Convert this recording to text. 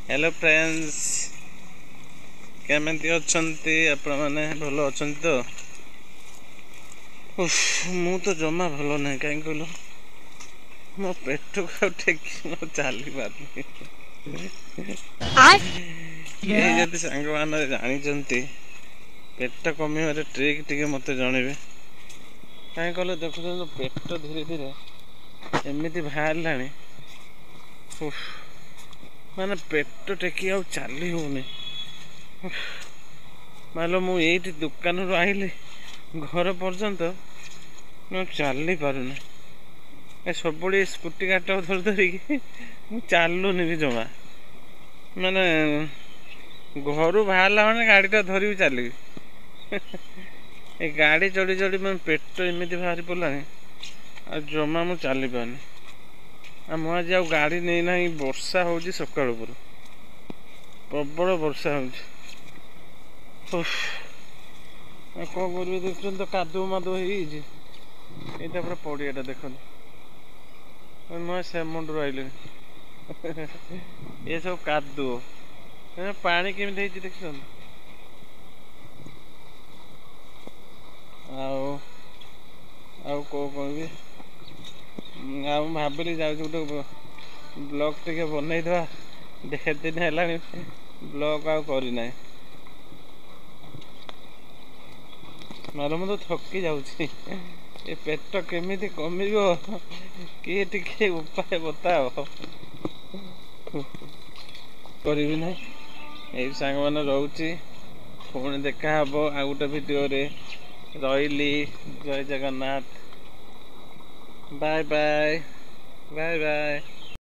Hello friends, केमती अच्छंती आपण माने भलो अच्छंती तो मु तो जमा भलो नहीं कहीं कहलो मो पेट को टेकी मो चली पारनी ये जदि सांग माने जानी पेट कमिबार ट्रिक टिके मते जनइबे कहीं कहले देखुन पेट धीरे धीरे एमती बाहर लानी माने पेट टेकी आ चली होनी मालो मु ये दुकान रू आइली घर पर्यंत मैं चली पारुनी ए सब स्कूटी काट धर धरिकी चलुनि भी जमा माने घर बाहर मैंने गाड़ीटा धरी चली ए गाड़ी चढ़ी चढ़ी मैं पेट एमती बाहरी पड़ानी आ जमा मु चली पानी मुझे आज गाड़ी नहीं ना वर्षा हो सका प्रबल वर्षा हो कौन कर देख तो कादु मादु होता पूरा पड़ियाटा देख मुझे से मुंड रही ये सब कादु पानी केमी देख कह भाविली जा गोटे ब्लॉग टे बनई दवा ढेर दिन है ब्लॉग आना मार मुझे थकी जाऊँ ये पेट केमी कम किए टे उपाय बताओ करी ना यही सांग मैंने रोचे पुणी देखा हम आ गोटे भिडियो रही जय Jagannath bye bye bye bye.